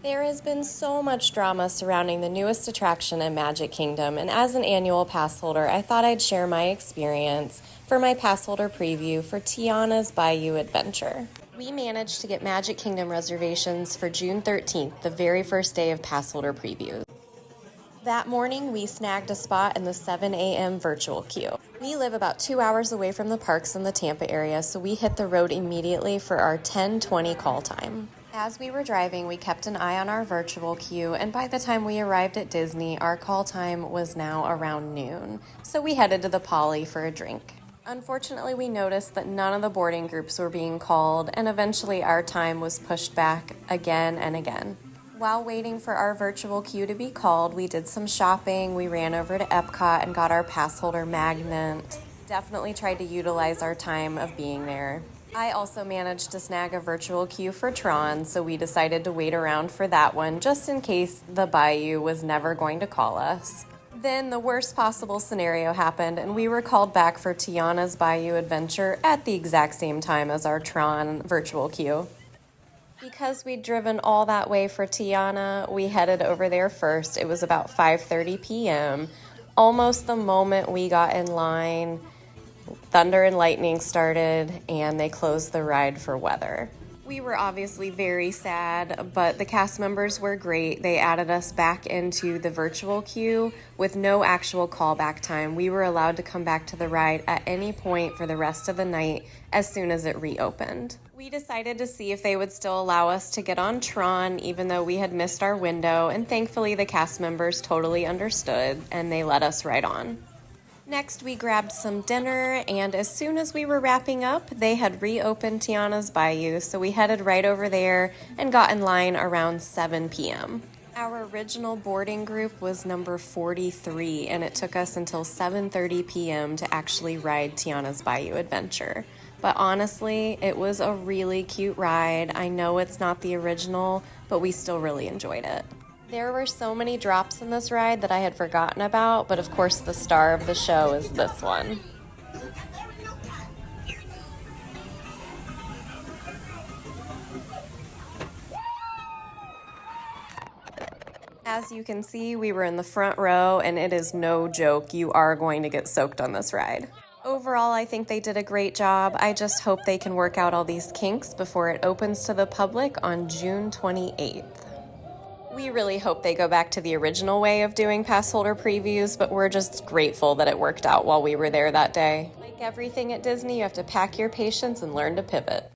There has been so much drama surrounding the newest attraction in Magic Kingdom, and as an annual pass holder, I thought I'd share my experience for my pass holder preview for Tiana's Bayou Adventure. We managed to get Magic Kingdom reservations for June 13th, the very first day of pass holder previews. That morning, we snagged a spot in the 7 a.m. virtual queue. We live about 2 hours away from the parks in the Tampa area, so we hit the road immediately for our 10:20 call time. As we were driving, we kept an eye on our virtual queue, and by the time we arrived at Disney, our call time was now around noon, so we headed to the Poly for a drink. Unfortunately, we noticed that none of the boarding groups were being called, and eventually our time was pushed back again and again. While waiting for our virtual queue to be called, we did some shopping. We ran over to Epcot and got our pass holder magnet. Definitely tried to utilize our time of being there. I also managed to snag a virtual queue for Tron, so we decided to wait around for that one just in case the Bayou was never going to call us. Then the worst possible scenario happened, and we were called back for Tiana's Bayou Adventure at the exact same time as our Tron virtual queue. Because we'd driven all that way for Tiana, we headed over there first. It was about 5:30 p.m. Almost the moment we got in line, thunder and lightning started, and they closed the ride for weather. We were obviously very sad, but the cast members were great. They added us back into the virtual queue with no actual callback time. We were allowed to come back to the ride at any point for the rest of the night as soon as it reopened. We decided to see if they would still allow us to get on Tron, even though we had missed our window, and thankfully the cast members totally understood, and they let us right on. Next, we grabbed some dinner, and as soon as we were wrapping up, they had reopened Tiana's Bayou, so we headed right over there and got in line around 7 p.m. Our original boarding group was number 43, and it took us until 7:30 p.m. to actually ride Tiana's Bayou Adventure. But honestly, it was a really cute ride. I know it's not the original, but we still really enjoyed it. There were so many drops in this ride that I had forgotten about, but of course the star of the show is this one. As you can see, we were in the front row, and it is no joke. You are going to get soaked on this ride. Overall, I think they did a great job. I just hope they can work out all these kinks before it opens to the public on June 28th. We really hope they go back to the original way of doing pass holder previews, but we're just grateful that it worked out while we were there that day. Like everything at Disney, you have to pack your patience and learn to pivot.